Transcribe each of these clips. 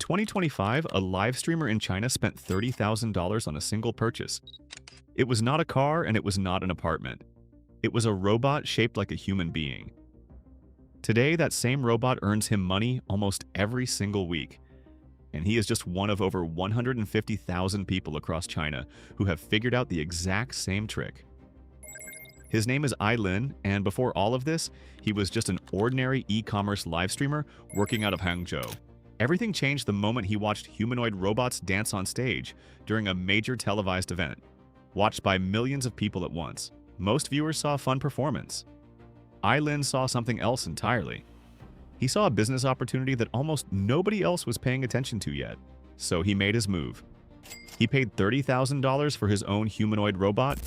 2025, a live streamer in China spent $30,000 on a single purchase. It was not a car and it was not an apartment. It was a robot shaped like a human being. Today, that same robot earns him money almost every single week. And he is just one of over 150,000 people across China who have figured out the exact same trick. His name is Lin, and before all of this, he was just an ordinary e-commerce live streamer working out of Hangzhou. Everything changed the moment he watched humanoid robots dance on stage during a major televised event, watched by millions of people at once. Most viewers saw a fun performance. Lin saw something else entirely. He saw a business opportunity that almost nobody else was paying attention to yet, so he made his move. He paid $30,000 for his own humanoid robot,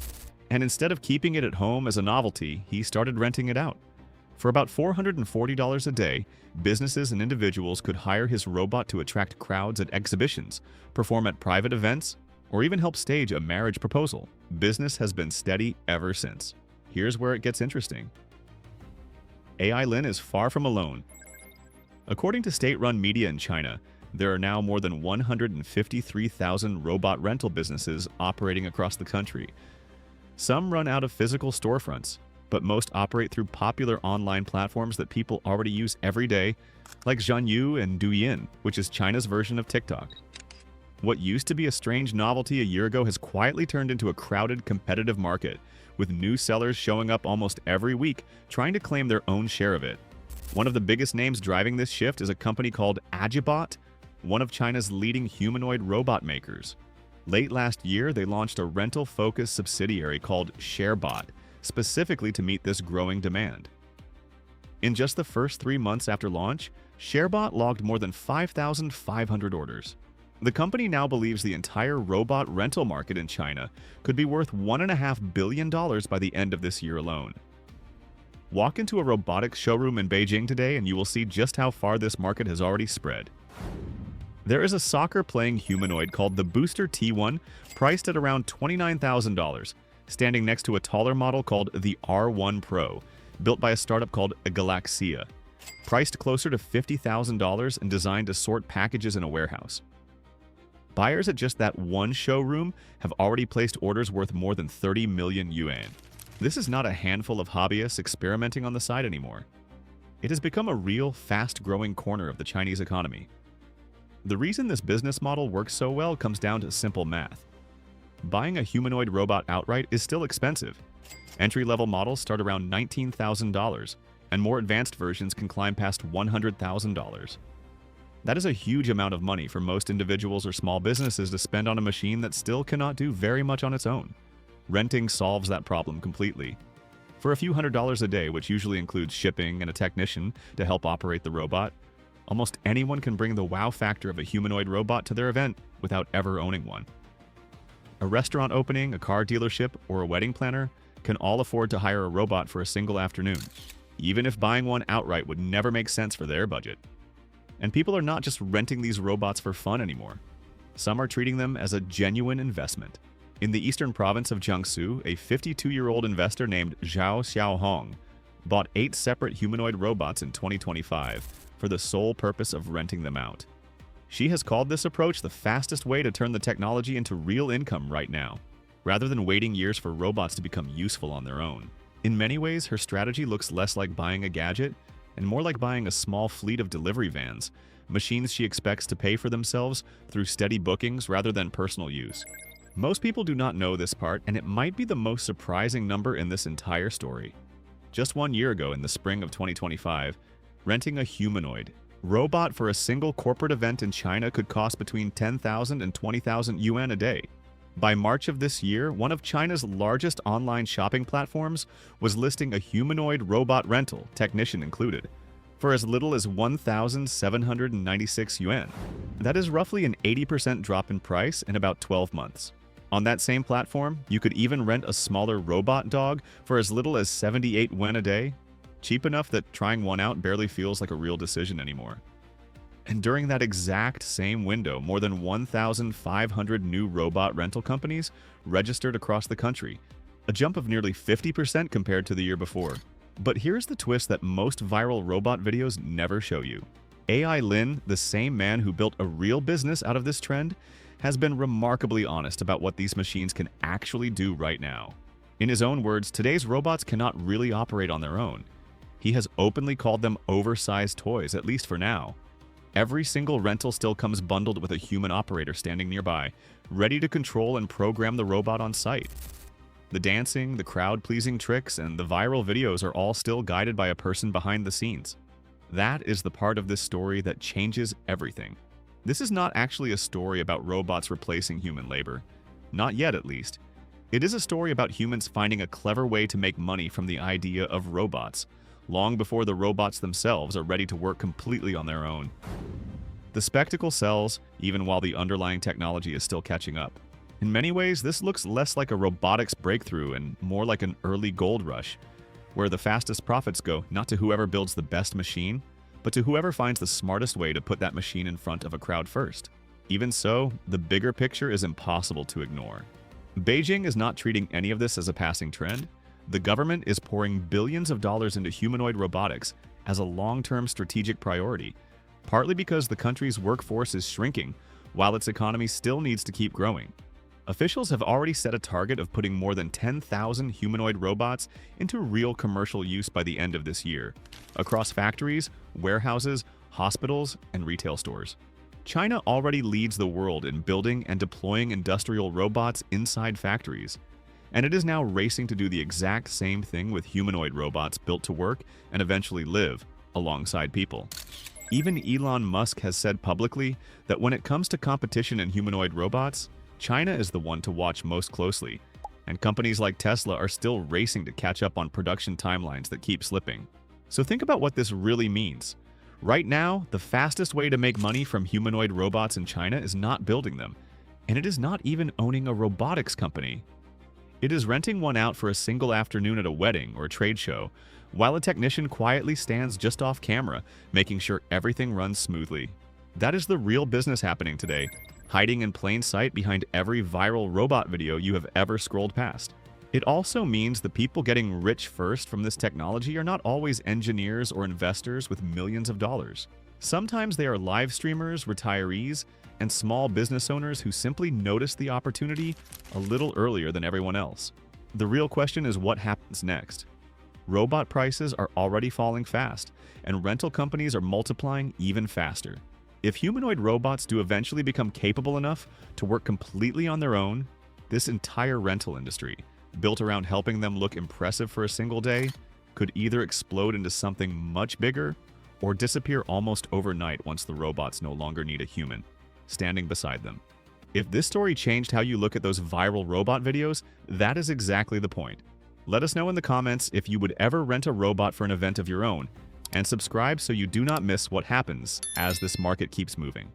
and instead of keeping it at home as a novelty, he started renting it out. For about $440 a day, businesses and individuals could hire his robot to attract crowds at exhibitions, perform at private events, or even help stage a marriage proposal. Business has been steady ever since. Here's where it gets interesting. Lin is far from alone. According to state-run media in China, there are now more than 153,000 robot rental businesses operating across the country. Some run out of physical storefronts, but most operate through popular online platforms that people already use every day, like Zhanyu and Douyin, which is China's version of TikTok. What used to be a strange novelty a year ago has quietly turned into a crowded, competitive market, with new sellers showing up almost every week trying to claim their own share of it. One of the biggest names driving this shift is a company called Agibot, one of China's leading humanoid robot makers. Late last year, they launched a rental-focused subsidiary called ShareBot, specifically to meet this growing demand. In just the first 3 months after launch, ShareBot logged more than 5,500 orders. The company now believes the entire robot rental market in China could be worth $1.5 billion by the end of this year alone. Walk into a robotics showroom in Beijing today and you will see just how far this market has already spread. There is a soccer-playing humanoid called the Booster T1, priced at around $29,000, standing next to a taller model called the R1 Pro, built by a startup called Galaxia, priced closer to $50,000 and designed to sort packages in a warehouse. Buyers at just that one showroom have already placed orders worth more than 30 million yuan. This is not a handful of hobbyists experimenting on the side anymore. It has become a real, fast-growing corner of the Chinese economy. The reason this business model works so well comes down to simple math. Buying a humanoid robot outright is still expensive. Entry-level models start around $19,000, and more advanced versions can climb past $100,000. That is a huge amount of money for most individuals or small businesses to spend on a machine that still cannot do very much on its own. Renting solves that problem completely. For a few $100s a day, which usually includes shipping and a technician to help operate the robot, almost anyone can bring the wow factor of a humanoid robot to their event without ever owning one. A restaurant opening, a car dealership, or a wedding planner can all afford to hire a robot for a single afternoon, even if buying one outright would never make sense for their budget. And people are not just renting these robots for fun anymore. Some are treating them as a genuine investment. In the eastern province of Jiangsu, a 52-year-old investor named Zhao Xiaohong bought 8 separate humanoid robots in 2025 for the sole purpose of renting them out. She has called this approach the fastest way to turn the technology into real income right now, rather than waiting years for robots to become useful on their own. In many ways, her strategy looks less like buying a gadget and more like buying a small fleet of delivery vans, machines she expects to pay for themselves through steady bookings rather than personal use. Most people do not know this part, and it might be the most surprising number in this entire story. Just 1 year ago, in the spring of 2025, renting a humanoid robot for a single corporate event in China could cost between 10,000 and 20,000 yuan a day. By March of this year, one of China's largest online shopping platforms was listing a humanoid robot rental, technician included, for as little as 1,796 yuan. That is roughly an 80% drop in price in about 12 months. On that same platform, you could even rent a smaller robot dog for as little as 78 yuan a day, cheap enough that trying one out barely feels like a real decision anymore. And during that exact same window, more than 1,500 new robot rental companies registered across the country, a jump of nearly 50% compared to the year before. But here's the twist that most viral robot videos never show you. AI Lin, the same man who built a real business out of this trend, has been remarkably honest about what these machines can actually do right now. In his own words, today's robots cannot really operate on their own. He has openly called them oversized toys, at least for now. Every single rental still comes bundled with a human operator standing nearby, ready to control and program the robot on site. The dancing, the crowd-pleasing tricks, and the viral videos are all still guided by a person behind the scenes. That is the part of this story that changes everything. This is not actually a story about robots replacing human labor. Not yet, at least. It is a story about humans finding a clever way to make money from the idea of robots, long before the robots themselves are ready to work completely on their own. The spectacle sells, even while the underlying technology is still catching up. In many ways, this looks less like a robotics breakthrough and more like an early gold rush, where the fastest profits go not to whoever builds the best machine, but to whoever finds the smartest way to put that machine in front of a crowd first. Even so, the bigger picture is impossible to ignore. Beijing is not treating any of this as a passing trend. The government is pouring billions of dollars into humanoid robotics as a long-term strategic priority, partly because the country's workforce is shrinking while its economy still needs to keep growing. Officials have already set a target of putting more than 10,000 humanoid robots into real commercial use by the end of this year, across factories, warehouses, hospitals, and retail stores. China already leads the world in building and deploying industrial robots inside factories, and it is now racing to do the exact same thing with humanoid robots built to work and eventually live alongside people. Even Elon Musk has said publicly that when it comes to competition in humanoid robots, China is the one to watch most closely, and companies like Tesla are still racing to catch up on production timelines that keep slipping. So think about what this really means. Right now, the fastest way to make money from humanoid robots in China is not building them, and it is not even owning a robotics company. It is renting one out for a single afternoon at a wedding or trade show, while a technician quietly stands just off camera, making sure everything runs smoothly. That is the real business happening today, hiding in plain sight behind every viral robot video you have ever scrolled past. It also means the people getting rich first from this technology are not always engineers or investors with millions of dollars. Sometimes they are live streamers, retirees, and small business owners who simply noticed the opportunity a little earlier than everyone else. The real question is what happens next. Robot prices are already falling fast, and rental companies are multiplying even faster. If humanoid robots do eventually become capable enough to work completely on their own, this entire rental industry, built around helping them look impressive for a single day, could either explode into something much bigger or disappear almost overnight once the robots no longer need a human standing beside them. If this story changed how you look at those viral robot videos, that is exactly the point. Let us know in the comments if you would ever rent a robot for an event of your own, and subscribe so you do not miss what happens as this market keeps moving.